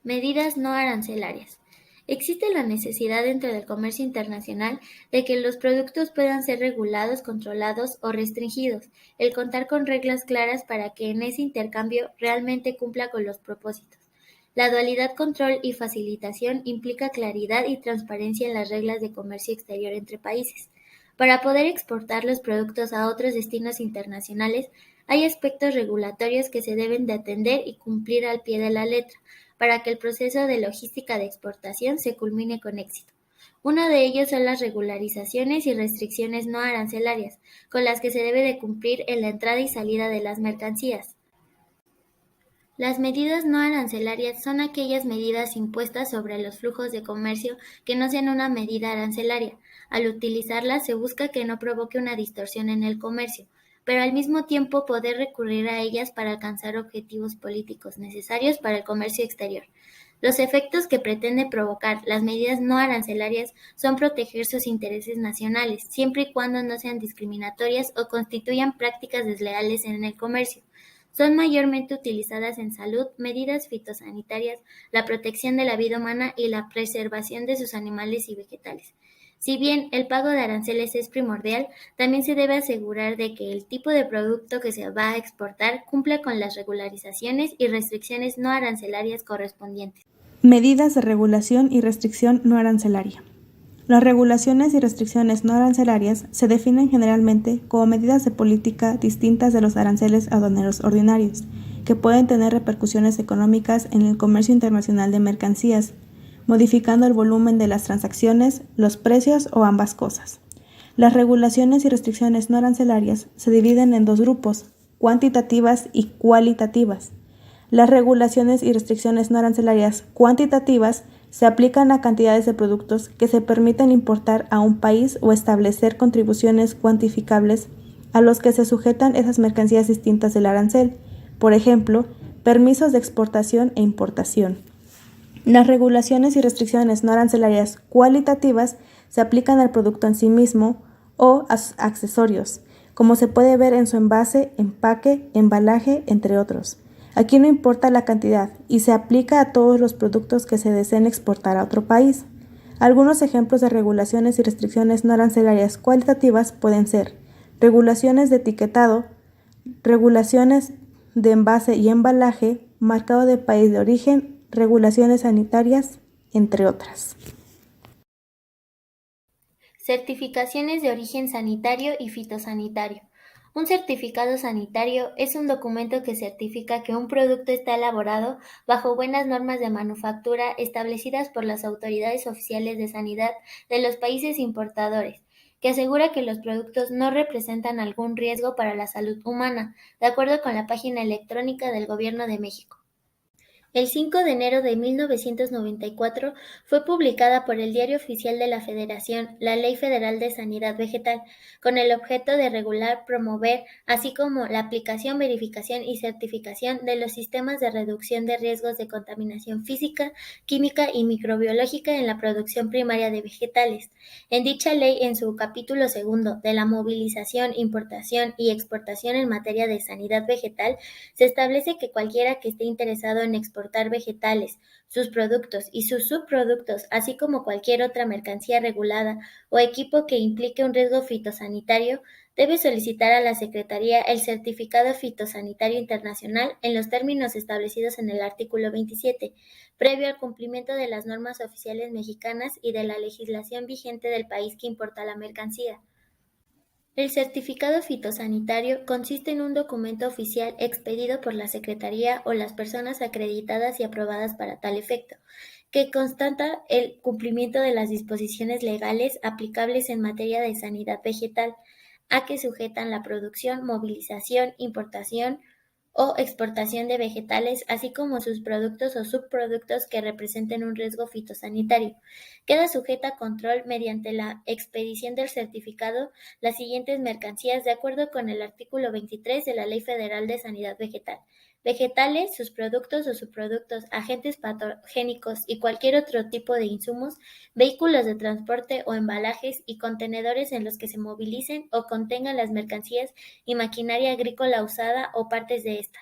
Medidas no arancelarias. Existe la necesidad dentro del comercio internacional de que los productos puedan ser regulados, controlados o restringidos, el contar con reglas claras para que en ese intercambio realmente cumpla con los propósitos. La dualidad control y facilitación implica claridad y transparencia en las reglas de comercio exterior entre países. Para poder exportar los productos a otros destinos internacionales, hay aspectos regulatorios que se deben de atender y cumplir al pie de la letra, para que el proceso de logística de exportación se culmine con éxito. Uno de ellos son las regularizaciones y restricciones no arancelarias, con las que se debe de cumplir en la entrada y salida de las mercancías. Las medidas no arancelarias son aquellas medidas impuestas sobre los flujos de comercio que no sean una medida arancelaria. Al utilizarlas se busca que no provoque una distorsión en el comercio, pero al mismo tiempo poder recurrir a ellas para alcanzar objetivos políticos necesarios para el comercio exterior. Los efectos que pretende provocar las medidas no arancelarias son proteger sus intereses nacionales, siempre y cuando no sean discriminatorias o constituyan prácticas desleales en el comercio. Son mayormente utilizadas en salud, medidas fitosanitarias, la protección de la vida humana y la preservación de sus animales y vegetales. Si bien el pago de aranceles es primordial, también se debe asegurar de que el tipo de producto que se va a exportar cumpla con las regularizaciones y restricciones no arancelarias correspondientes. Medidas de regulación y restricción no arancelaria. Las regulaciones y restricciones no arancelarias se definen generalmente como medidas de política distintas de los aranceles aduaneros ordinarios, que pueden tener repercusiones económicas en el comercio internacional de mercancías, modificando el volumen de las transacciones, los precios o ambas cosas. Las regulaciones y restricciones no arancelarias se dividen en dos grupos, cuantitativas y cualitativas. Las regulaciones y restricciones no arancelarias cuantitativas se aplican a cantidades de productos que se permiten importar a un país o establecer contribuciones cuantificables a los que se sujetan esas mercancías distintas del arancel, por ejemplo, permisos de exportación e importación. Las regulaciones y restricciones no arancelarias cualitativas se aplican al producto en sí mismo o a sus accesorios, como se puede ver en su envase, empaque, embalaje, entre otros. Aquí no importa la cantidad y se aplica a todos los productos que se deseen exportar a otro país. Algunos ejemplos de regulaciones y restricciones no arancelarias cualitativas pueden ser regulaciones de etiquetado, regulaciones de envase y embalaje, marcado de país de origen, regulaciones sanitarias, entre otras. Certificaciones de origen sanitario y fitosanitario. Un certificado sanitario es un documento que certifica que un producto está elaborado bajo buenas normas de manufactura establecidas por las autoridades oficiales de sanidad de los países importadores, que asegura que los productos no representan algún riesgo para la salud humana, de acuerdo con la página electrónica del Gobierno de México. El 5 de enero de 1994 fue publicada por el Diario Oficial de la Federación la Ley Federal de Sanidad Vegetal, con el objeto de regular, promover, así como la aplicación, verificación y certificación de los sistemas de reducción de riesgos de contaminación física, química y microbiológica en la producción primaria de vegetales. En dicha ley, en su capítulo segundo de la movilización, importación y exportación en materia de sanidad vegetal, se establece que cualquiera que esté interesado en exportar vegetales, sus productos y sus subproductos, así como cualquier otra mercancía regulada o equipo que implique un riesgo fitosanitario, debe solicitar a la Secretaría el Certificado Fitosanitario Internacional en los términos establecidos en el artículo 27, previo al cumplimiento de las normas oficiales mexicanas y de la legislación vigente del país que importa la mercancía. El certificado fitosanitario consiste en un documento oficial expedido por la Secretaría o las personas acreditadas y aprobadas para tal efecto, que constata el cumplimiento de las disposiciones legales aplicables en materia de sanidad vegetal, a que sujetan la producción, movilización, importación o exportación de vegetales, así como sus productos o subproductos que representen un riesgo fitosanitario. Queda sujeta a control mediante la expedición del certificado las siguientes mercancías de acuerdo con el artículo 23 de la Ley Federal de Sanidad Vegetal: vegetales, sus productos o subproductos, agentes patogénicos y cualquier otro tipo de insumos, vehículos de transporte o embalajes y contenedores en los que se movilicen o contengan las mercancías y maquinaria agrícola usada o partes de esta.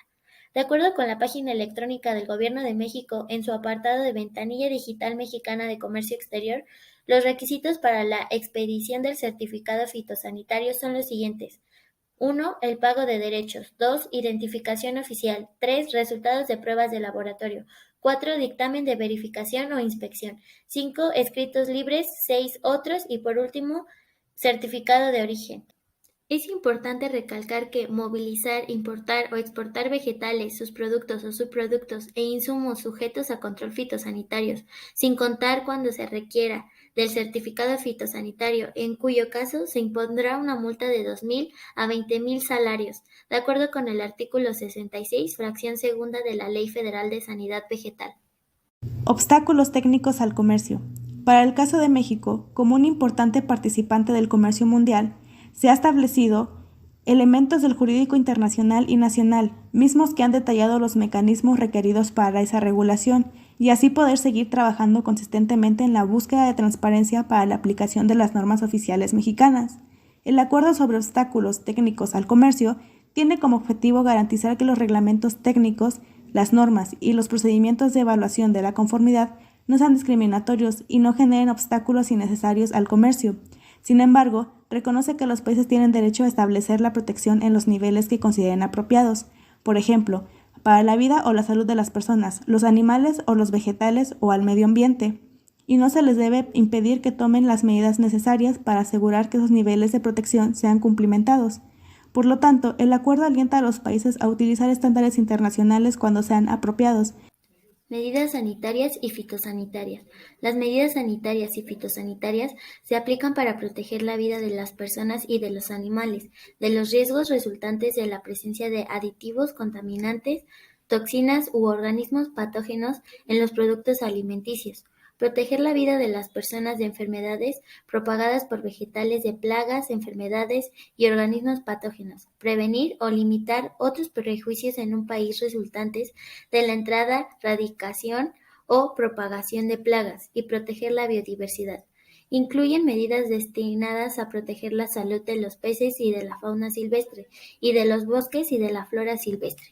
De acuerdo con la página electrónica del Gobierno de México, en su apartado de Ventanilla Digital Mexicana de Comercio Exterior, los requisitos para la expedición del certificado fitosanitario son los siguientes: 1. El pago de derechos. 2. Identificación oficial. 3. Resultados de pruebas de laboratorio. 4. Dictamen de verificación o inspección. 5. Escritos libres. 6. Otros. Y por último, certificado de origen. Es importante recalcar que movilizar, importar o exportar vegetales, sus productos o subproductos e insumos sujetos a control fitosanitarios, sin contar cuando se requiera del certificado fitosanitario, en cuyo caso se impondrá una multa de 2,000 a 20,000 salarios, de acuerdo con el artículo 66, fracción segunda de la Ley Federal de Sanidad Vegetal. Obstáculos técnicos al comercio. Para el caso de México, como un importante participante del comercio mundial, se ha establecido elementos del jurídico internacional y nacional, mismos que han detallado los mecanismos requeridos para esa regulación, y así poder seguir trabajando consistentemente en la búsqueda de transparencia para la aplicación de las normas oficiales mexicanas. El Acuerdo sobre Obstáculos Técnicos al Comercio tiene como objetivo garantizar que los reglamentos técnicos, las normas y los procedimientos de evaluación de la conformidad no sean discriminatorios y no generen obstáculos innecesarios al comercio. Sin embargo, reconoce que los países tienen derecho a establecer la protección en los niveles que consideren apropiados. Por ejemplo, para la vida o la salud de las personas, los animales o los vegetales o al medio ambiente. Y no se les debe impedir que tomen las medidas necesarias para asegurar que esos niveles de protección sean cumplimentados. Por lo tanto, el acuerdo alienta a los países a utilizar estándares internacionales cuando sean apropiados. Medidas sanitarias y fitosanitarias. Las medidas sanitarias y fitosanitarias se aplican para proteger la vida de las personas y de los animales, de los riesgos resultantes de la presencia de aditivos, contaminantes, toxinas u organismos patógenos en los productos alimenticios. Proteger la vida de las personas de enfermedades propagadas por vegetales, de plagas, enfermedades y organismos patógenos. Prevenir o limitar otros perjuicios en un país resultantes de la entrada, radicación o propagación de plagas, y proteger la biodiversidad. Incluyen medidas destinadas a proteger la salud de los peces y de la fauna silvestre, y de los bosques y de la flora silvestre.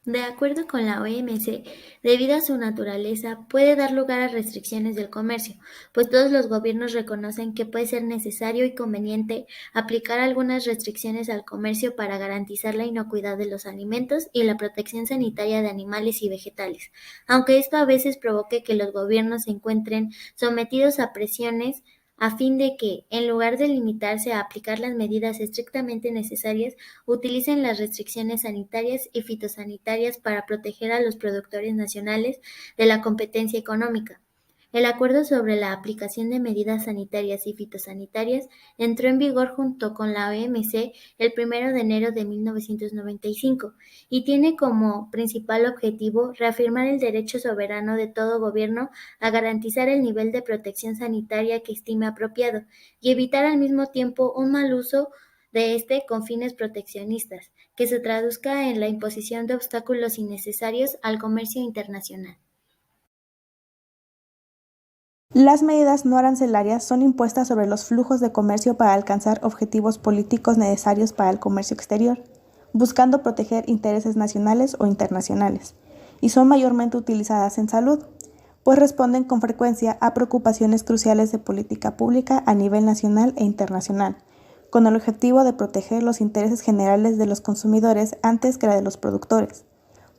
De acuerdo con la OMC, debido a su naturaleza, puede dar lugar a restricciones del comercio, pues todos los gobiernos reconocen que puede ser necesario y conveniente aplicar algunas restricciones al comercio para garantizar la inocuidad de los alimentos y la protección sanitaria de animales y vegetales, aunque esto a veces provoque que los gobiernos se encuentren sometidos a presiones a fin de que, en lugar de limitarse a aplicar las medidas estrictamente necesarias, utilicen las restricciones sanitarias y fitosanitarias para proteger a los productores nacionales de la competencia económica. El Acuerdo sobre la aplicación de medidas sanitarias y fitosanitarias entró en vigor junto con la OMC el 1 de enero de 1995 y tiene como principal objetivo reafirmar el derecho soberano de todo gobierno a garantizar el nivel de protección sanitaria que estime apropiado y evitar al mismo tiempo un mal uso de este con fines proteccionistas, que se traduzca en la imposición de obstáculos innecesarios al comercio internacional. Las medidas no arancelarias son impuestas sobre los flujos de comercio para alcanzar objetivos políticos necesarios para el comercio exterior, buscando proteger intereses nacionales o internacionales, y son mayormente utilizadas en salud, pues responden con frecuencia a preocupaciones cruciales de política pública a nivel nacional e internacional, con el objetivo de proteger los intereses generales de los consumidores antes que la de los productores.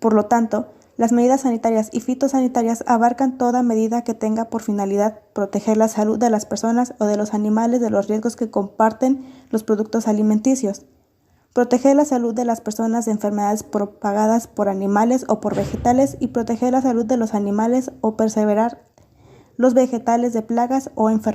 Por lo tanto, las medidas sanitarias y fitosanitarias abarcan toda medida que tenga por finalidad proteger la salud de las personas o de los animales de los riesgos que comparten los productos alimenticios, proteger la salud de las personas de enfermedades propagadas por animales o por vegetales y proteger la salud de los animales o preservar los vegetales de plagas o enfermedades.